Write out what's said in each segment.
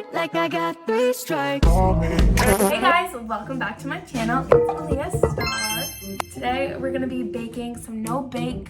fight like I got 3 strikes. Hey guys, welcome back to my channel. It's Aaliyah Star. Today we're gonna be baking some no-bake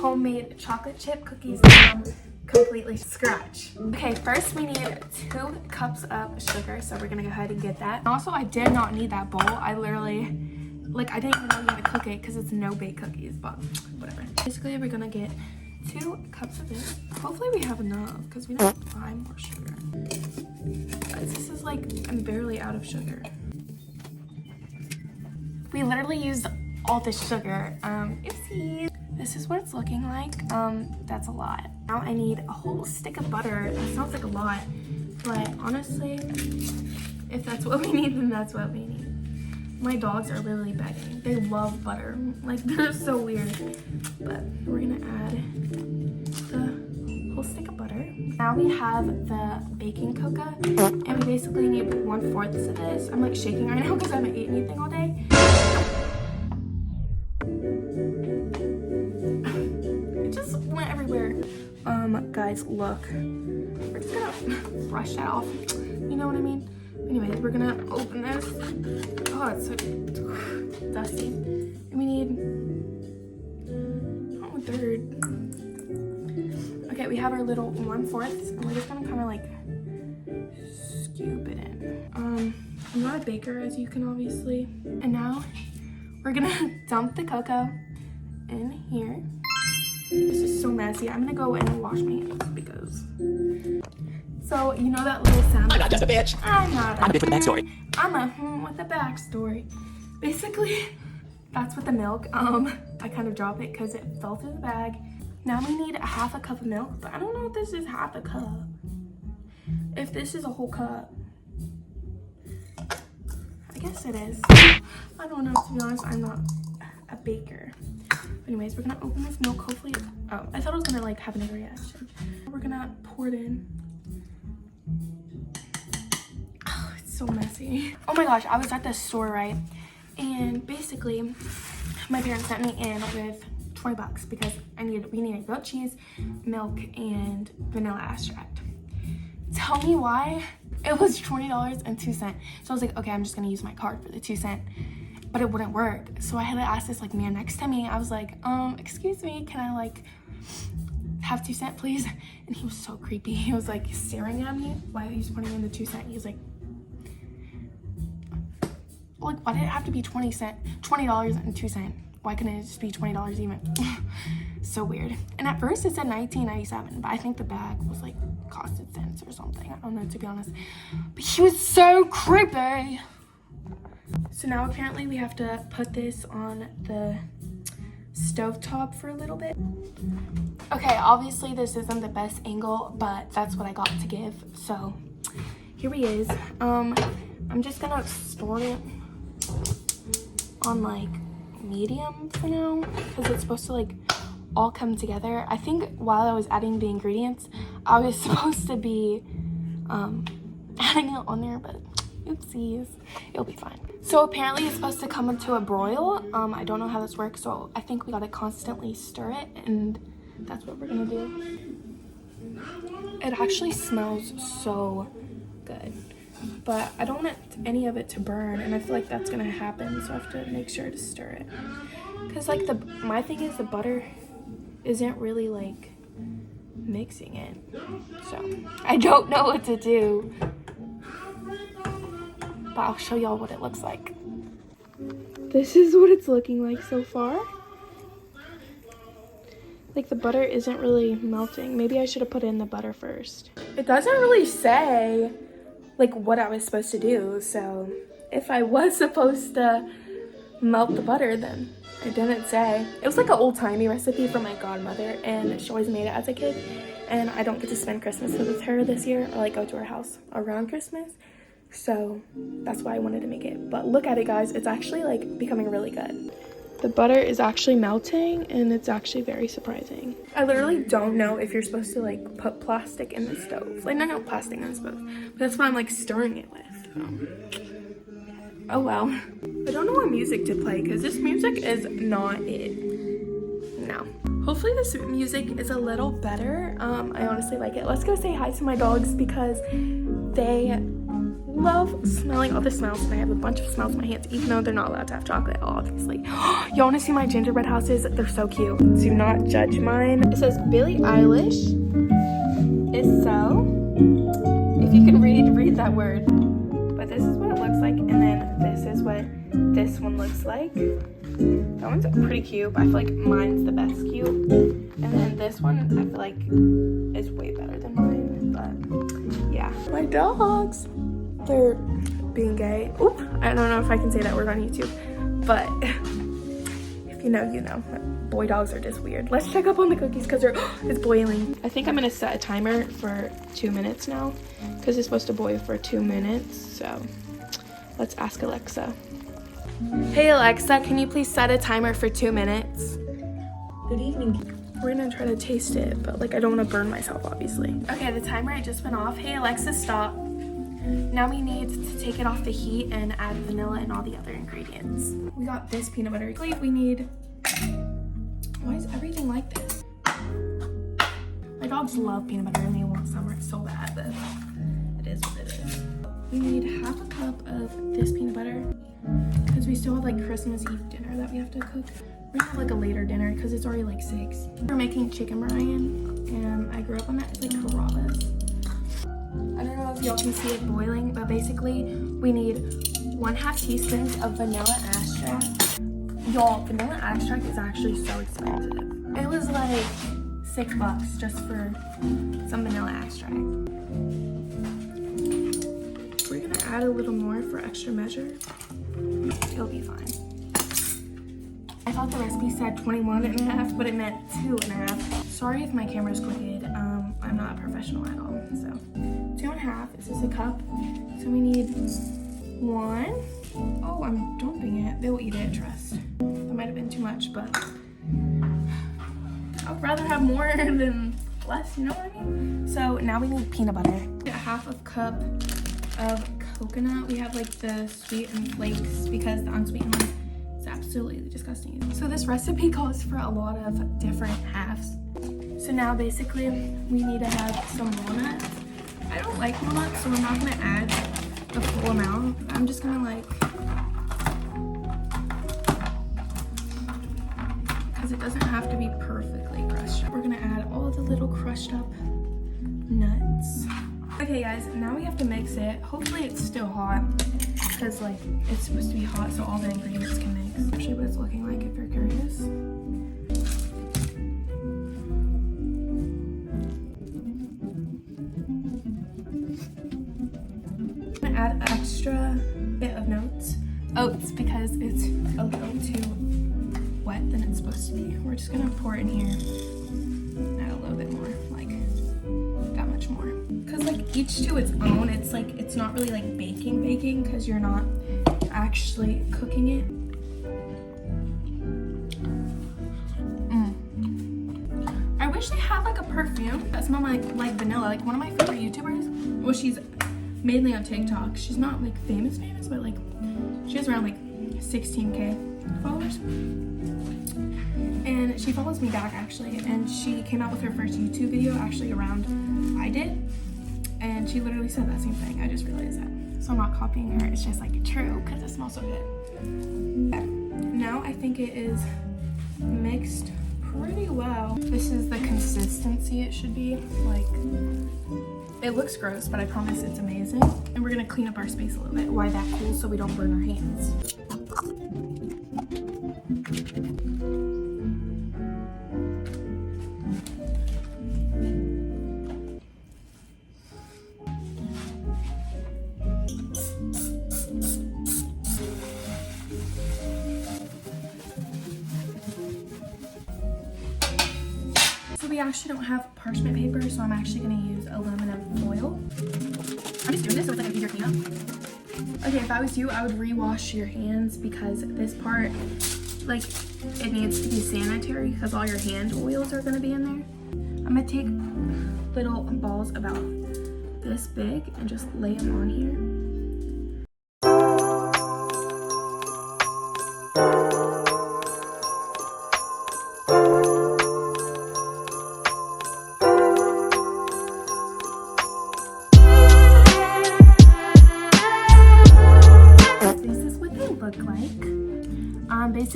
homemade chocolate chip cookies from completely scratch. Okay, first we need 2 cups of sugar, so we're gonna go ahead and get that. Also, I did not need that bowl. I literally, I didn't even know you had to cook it because it's no-bake cookies, but whatever. Basically, we're gonna get 2 cups of this. Hopefully we have enough because we don't have to buy more sugar. Guys, this is like, I'm barely out of sugar. We literally used all this sugar. Oopsies. This is what it's looking like. That's a lot. Now I need a whole stick of butter. That sounds like a lot, but honestly, if that's what we need, then that's what we need. My dogs are literally begging. They love butter. Like, they're so weird. But we're gonna add the whole stick of butter. Now we have the baking cocoa, and we basically need 1/4 of this. I'm like shaking right now because I haven't eaten anything all day. It just went everywhere. Guys, look. We're just gonna brush that off. You know what I mean? Anyways, we're gonna open this. Oh, it's so dusty. And we need a third. Okay, we have our little 1/4, and we're just gonna kind of like scoop it in. I'm not a baker, as you can obviously. And now we're gonna dump the cocoa in here. This is so messy. I'm gonna go in and wash my hands because. So, you know that little sound? I'm not just a bitch. I'm not. I'm a bitch with a backstory. I'm a with a backstory. Basically, that's with the milk. I kind of dropped it because it fell through the bag. Now we need 1/2 cup of milk, but I don't know if this is 1/2 cup. If this is a whole cup. I guess it is. I don't know, to be honest. I'm not a baker. Anyways, we're gonna open this milk, hopefully. Oh, I thought it was gonna like have a reaction. We're gonna pour it in. Oh, it's so messy. Oh my gosh, I was at the store, right? And basically, my parents sent me in with 20 bucks because we needed goat cheese, milk, and vanilla extract. Tell me why it was $20.02. So I was like, okay, I'm just gonna use my card for the 2 cents. But it wouldn't work. So I had to ask this like man next to me. I was like, excuse me, can I like have 2 cents, please? And he was so creepy. He was like staring at me while he was putting in the 2 cents. He was like, why did it have to be $20.02? Why couldn't it just be $20 even? So weird. And at first it said $19.97, but I think the bag was like costed cents or something. I don't know, to be honest. But he was so creepy. So now apparently we have to put this on the stovetop for a little bit. Okay, obviously this isn't the best angle, but that's what I got to give. So here he is. I'm just gonna store it on like medium for now because it's supposed to like all come together. I think while I was adding the ingredients, I was supposed to be adding it on there, but oopsies, it'll be fine. So apparently it's supposed to come into a broil. I don't know how this works, so I think we gotta constantly stir it, and that's what we're gonna do. It actually smells so good, but I don't want any of it to burn, and I feel like that's gonna happen, so I have to make sure to stir it. Cause like my thing is the butter isn't really like mixing it, so I don't know what to do. But I'll show y'all what it looks like. This is what it's looking like so far. Like the butter isn't really melting. Maybe I should have put in the butter first. It doesn't really say like what I was supposed to do. So if I was supposed to melt the butter, then it didn't say. It was like an old-timey recipe from my godmother, and she always made it as a kid. And I don't get to spend Christmas with her this year, or like go to her house around Christmas. So that's why I wanted to make it. But look at it, guys. It's actually like becoming really good. The butter is actually melting, and it's actually very surprising. I literally don't know if you're supposed to like put plastic in the stove. Like not plastic in the stove, but that's what I'm like stirring it with. Oh well. I don't know what music to play because this music is not it. No. Hopefully this music is a little better. I honestly like it. Let's go say hi to my dogs because they love smelling all the smells, and I have a bunch of smells in my hands, even though they're not allowed to have chocolate, obviously. Y'all want to see my gingerbread houses? They're so cute. Do not judge mine. It says Billie Eilish is so. If you can read that word. But this is what it looks like, and then this is what this one looks like. That one's pretty cute, but I feel like mine's the best cute. And then this one, I feel like is way better than mine, but yeah. My dogs, they're being gay. Oop, I don't know if I can say that word on YouTube, but if you know, you know. Boy dogs are just weird. Let's check up on the cookies because it's boiling. I think I'm gonna set a timer for 2 minutes now because it's supposed to boil for 2 minutes. So let's ask Alexa. Hey Alexa, can you please set a timer for 2 minutes? Good evening. We're gonna try to taste it, but like I don't want to burn myself, obviously. Okay, the timer just went off. Hey Alexa, stop. Now we need to take it off the heat and add vanilla and all the other ingredients. We got this peanut butter. We need. Why is everything like this? My dogs love peanut butter and they want some so bad, but it is what it is. We need half a cup of this peanut butter because we still have like Christmas Eve dinner that we have to cook. We're gonna have like a later dinner because it's already like 6. We're making chicken meringue and I grew up on that. It's like Carrabba's. I don't know if y'all can see it boiling, but basically we need 1/2 teaspoons of vanilla extract. Y'all, vanilla extract is actually so expensive. It was like $6 just for some vanilla extract. We're gonna add a little more for extra measure. It'll be fine. I thought the recipe said 21.5, but it meant 2.5. Sorry if my camera's crooked. I'm not a professional at all. So 2.5. This is a cup. So we need 1. Oh, I'm dumping it. They'll eat it, trust. That might have been too much, but I would rather have more than less, you know what I mean? So now we need peanut butter. A 1/2 cup of coconut. We have like the sweetened flakes because the unsweetened one is absolutely disgusting. So this recipe calls for a lot of different halves. So now basically we need to have some walnuts. I don't like walnuts, so I'm not gonna add the full amount. I'm just gonna like, because it doesn't have to be perfectly crushed up. We're gonna add all the little crushed up nuts. Okay guys, now we have to mix it. Hopefully it's still hot because like it's supposed to be hot so all the ingredients can mix. I'll show you what it's looking like if you're curious. I'm gonna add extra bit of oats because it's a little too wet than it's supposed to be. We're just gonna pour it in here. Add a little bit more, like that much more. Cause like each to its own, it's like, it's not really like baking because you're not actually cooking it. I wish they had like a perfume that smelled like vanilla. Like one of my favorite YouTubers, well she's mainly on TikTok. She's not like famous, but like she has around like 16K followers. And she follows me back actually, and she came out with her first YouTube video actually around I did, and she literally said that same thing. I just realized that. So I'm not copying her, it's just like true because it smells so good. Okay. Now I think it is mixed pretty well. This is the consistency it should be. Like, it looks gross, but I promise it's amazing. And we're gonna clean up our space a little bit while that cools so we don't burn our hands. We actually don't have parchment paper, so I'm actually going to use aluminum foil. I'm just doing this so it's like an easier cleanup. Okay, if I was you, I would rewash your hands because this part, like, it needs to be sanitary because all your hand oils are going to be in there. I'm going to take little balls about this big and just lay them on here.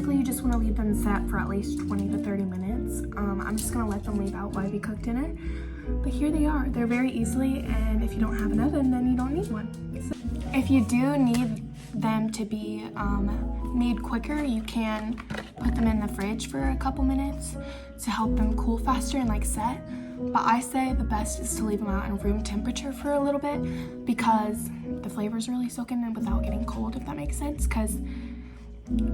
basically you just want to leave them set for at least 20 to 30 minutes. I'm just going to let them leave out while we cook dinner. But here they are. They're very easily, and if you don't have an oven, then you don't need one. So if you do need them to be made quicker, you can put them in the fridge for a couple minutes to help them cool faster and like set. But I say the best is to leave them out in room temperature for a little bit because the flavors really soak in without getting cold, if that makes sense, because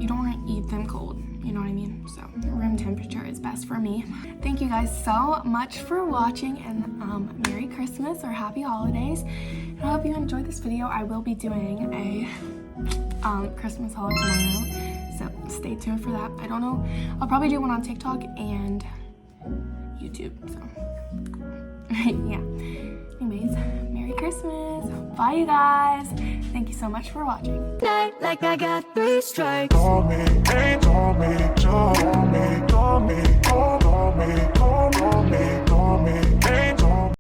you don't want to eat them cold, you know what I mean? So room temperature is best for me. Thank you guys so much for watching, and Merry Christmas or Happy Holidays. And I hope you enjoyed this video. I will be doing a Christmas haul tomorrow, so stay tuned for that. I don't know, I'll probably do one on TikTok and YouTube, so yeah. Anyways, Merry Christmas. Bye, you guys. Thank you so much for watching. Night like I got 3 strikes. Call me, ain't call me,